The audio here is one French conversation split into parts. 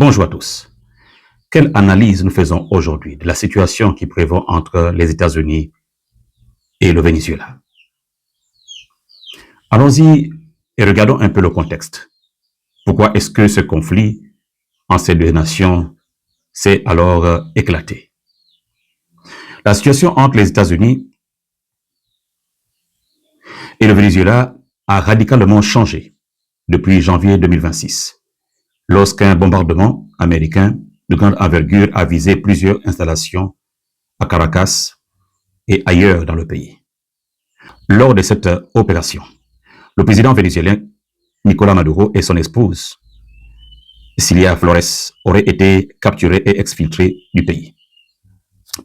Bonjour à tous. Quelle analyse nous faisons aujourd'hui de la situation qui prévaut entre les États-Unis et le Venezuela? Allons-y et regardons un peu le contexte. Pourquoi est-ce que ce conflit entre ces deux nations s'est alors éclaté? La situation entre les États-Unis et le Venezuela a radicalement changé depuis janvier 2026, lorsqu'un bombardement américain de grande envergure a visé plusieurs installations à Caracas et ailleurs dans le pays. Lors de cette opération, le président vénézuélien Nicolás Maduro et son épouse, Cilia Flores, auraient été capturés et exfiltrés du pays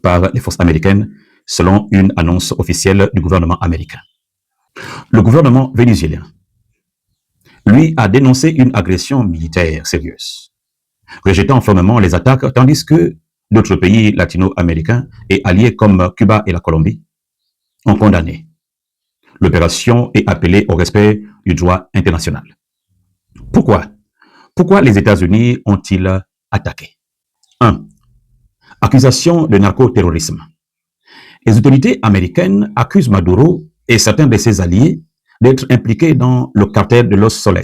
par les forces américaines, selon une annonce officielle du gouvernement américain. Le gouvernement vénézuélien, lui, a dénoncé une agression militaire sérieuse, rejetant fermement les attaques, tandis que d'autres pays latino-américains et alliés comme Cuba et la Colombie ont condamné l'opération et appelé au respect du droit international. Pourquoi? Pourquoi les États-Unis ont-ils attaqué? 1. Accusation de narcoterrorisme. Les autorités américaines accusent Maduro et certains de ses alliés d'être impliqués dans le cartel de Los Soles,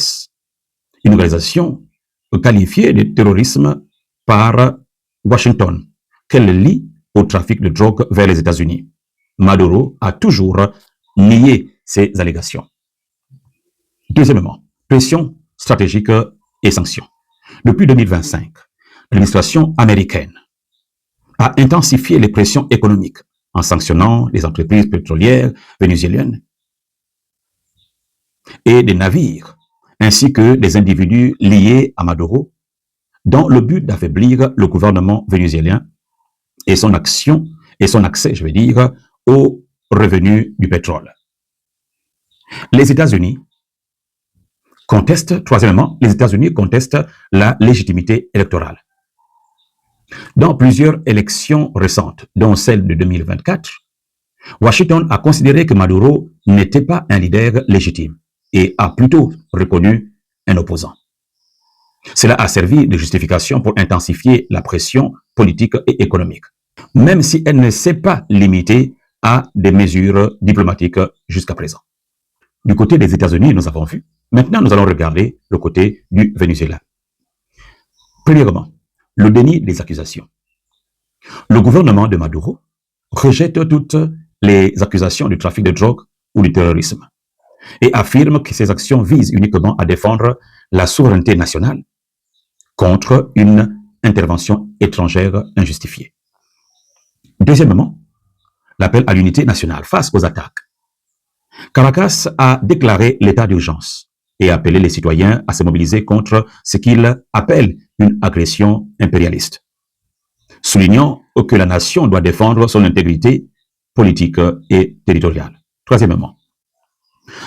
une organisation qualifiée de terrorisme par Washington, qu'elle lie au trafic de drogue vers les États-Unis. Maduro a toujours nié ces allégations. Deuxièmement, pression stratégique et sanctions. Depuis 2025, l'administration américaine a intensifié les pressions économiques en sanctionnant les entreprises pétrolières vénézuéliennes et des navires, ainsi que des individus liés à Maduro, dans le but d'affaiblir le gouvernement vénézuélien et son accès, aux revenus du pétrole. Les États-Unis contestent, troisièmement, les États-Unis contestent la légitimité électorale. Dans plusieurs élections récentes, dont celle de 2024, Washington a considéré que Maduro n'était pas un leader légitime et a plutôt reconnu un opposant. Cela a servi de justification pour intensifier la pression politique et économique, même si elle ne s'est pas limitée à des mesures diplomatiques jusqu'à présent. Du côté des États-Unis, nous avons vu. Maintenant, nous allons regarder le côté du Venezuela. Premièrement, le déni des accusations. Le gouvernement de Maduro rejette toutes les accusations de trafic de drogue ou de terrorisme et affirme que ces actions visent uniquement à défendre la souveraineté nationale contre une intervention étrangère injustifiée. Deuxièmement, l'appel à l'unité nationale face aux attaques. Caracas a déclaré l'état d'urgence et appelé les citoyens à se mobiliser contre ce qu'il appelle une agression impérialiste, soulignant que la nation doit défendre son intégrité politique et territoriale. Troisièmement,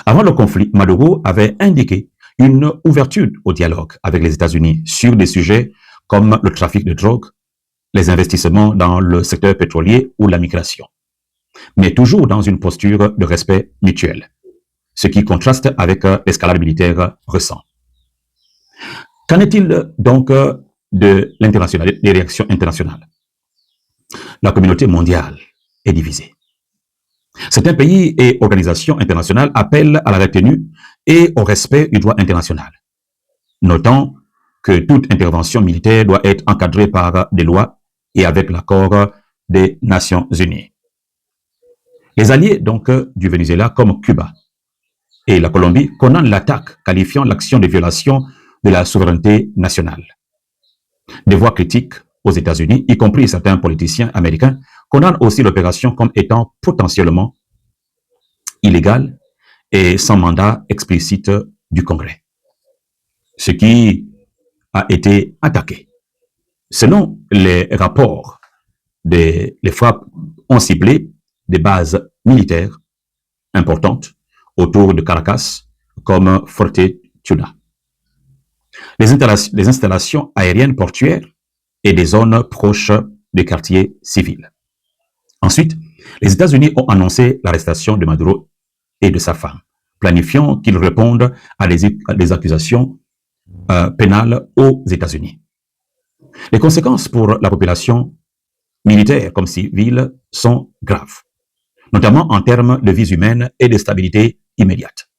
avant le conflit, Maduro avait indiqué une ouverture au dialogue avec les États-Unis sur des sujets comme le trafic de drogue, les investissements dans le secteur pétrolier ou la migration, mais toujours dans une posture de respect mutuel, ce qui contraste avec l'escalade militaire récente. Qu'en est-il donc des réactions internationales? La communauté mondiale est divisée. Certains pays et organisations internationales appellent à la retenue et au respect du droit international, notant que toute intervention militaire doit être encadrée par des lois et avec l'accord des Nations Unies. Les alliés donc du Venezuela comme Cuba et la Colombie condamnent l'attaque, qualifiant l'action de violation de la souveraineté nationale. Des voix critiques aux États-Unis, y compris certains politiciens américains, condamnent aussi l'opération comme étant potentiellement illégale et sans mandat explicite du Congrès, ce qui a été attaqué. Selon les rapports, les frappes ont ciblé des bases militaires importantes autour de Caracas, comme Forte Tuna, les installations aériennes portuaires et des zones proches des quartiers civils. Ensuite, les États-Unis ont annoncé l'arrestation de Maduro et de sa femme, planifiant qu'ils répondent à des accusations pénales aux États-Unis. Les conséquences pour la population militaire comme civile sont graves, notamment en termes de vies humaines et de stabilité immédiate,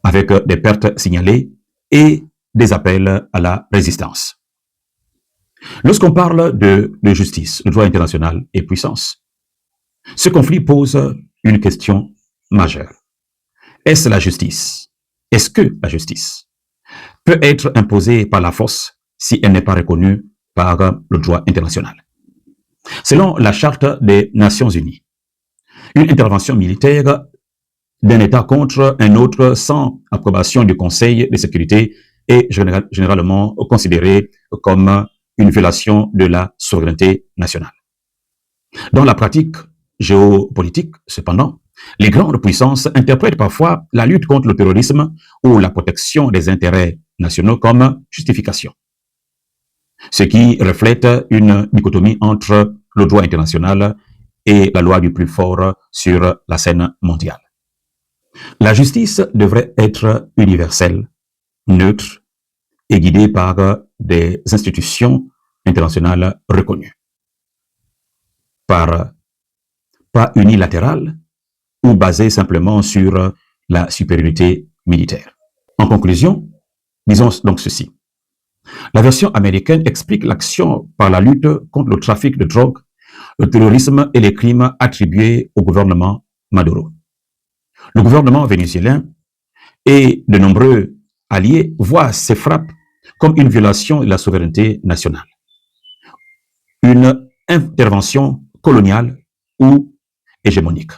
avec des pertes signalées et des appels à la résistance. Lorsqu'on parle de justice, de droit international et puissance, ce conflit pose une question majeure. Est-ce la justice? Est-ce que la justice peut être imposée par la force si elle n'est pas reconnue par le droit international? Selon la Charte des Nations Unies, une intervention militaire d'un État contre un autre sans approbation du Conseil de sécurité est généralement considérée comme une violation de la souveraineté nationale. Dans la pratique géopolitique, cependant, les grandes puissances interprètent parfois la lutte contre le terrorisme ou la protection des intérêts nationaux comme justification, ce qui reflète une dichotomie entre le droit international et la loi du plus fort sur la scène mondiale. La justice devrait être universelle, neutre et guidée par des institutions internationales reconnues, pas unilatérale ou basée simplement sur la supériorité militaire. En conclusion, disons donc ceci. La version américaine explique l'action par la lutte contre le trafic de drogue, le terrorisme et les crimes attribués au gouvernement Maduro. Le gouvernement vénézuélien et de nombreux alliés voient ces frappes comme une violation de la souveraineté nationale, une intervention coloniale ou hégémonique.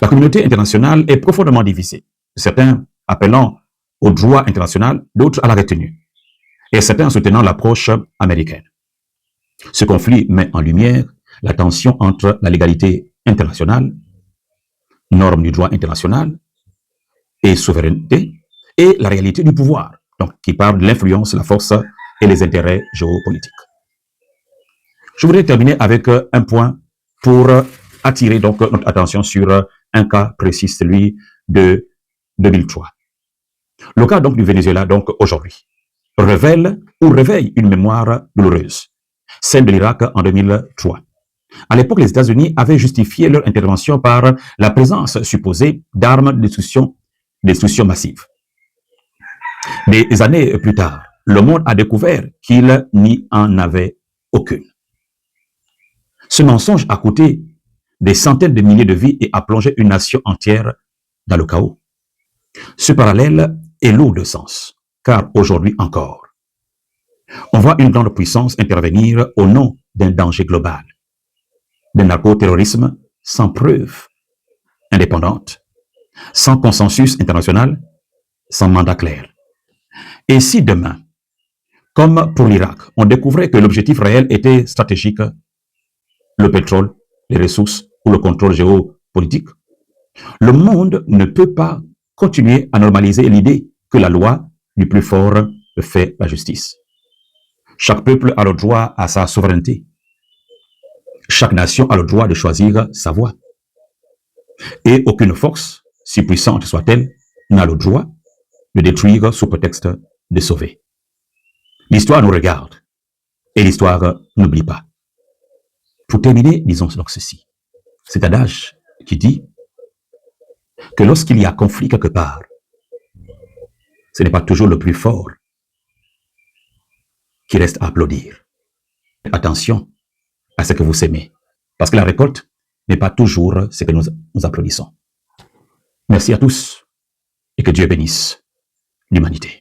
La communauté internationale est profondément divisée, certains appelant au droit international, d'autres à la retenue, et certains soutenant l'approche américaine. Ce conflit met en lumière la tension entre la légalité internationale, normes du droit international et souveraineté, et la réalité du pouvoir, donc qui parle de l'influence, la force et les intérêts géopolitiques. Je voudrais terminer avec un point pour attirer donc notre attention sur un cas précis, celui de 2003. Le cas donc du Venezuela, donc aujourd'hui, réveille une mémoire douloureuse, celle de l'Irak en 2003. À l'époque, les États-Unis avaient justifié leur intervention par la présence supposée d'armes de destruction massive. Des années plus tard, le monde a découvert qu'il n'y en avait aucune. Ce mensonge a coûté des centaines de milliers de vies et a plongé une nation entière dans le chaos. Ce parallèle est lourd de sens, car aujourd'hui encore, on voit une grande puissance intervenir au nom d'un danger global, d'un narcoterrorisme sans preuve indépendante, sans consensus international, sans mandat clair. Et si demain, comme pour l'Irak, on découvrait que l'objectif réel était stratégique, le pétrole, les ressources ou le contrôle géopolitique, le monde ne peut pas continuer à normaliser l'idée que la loi du plus fort fait la justice. Chaque peuple a le droit à sa souveraineté. Chaque nation a le droit de choisir sa voie. Et aucune force, si puissante soit-elle, n'a le droit de détruire sous prétexte de sauver. L'histoire nous regarde et l'histoire n'oublie pas. Pour terminer, disons donc ceci. Cet adage qui dit que lorsqu'il y a conflit quelque part, ce n'est pas toujours le plus fort qui reste à applaudir. Attention à ce que vous s'aimez, parce que la récolte n'est pas toujours ce que nous applaudissons. Merci à tous et que Dieu bénisse l'humanité.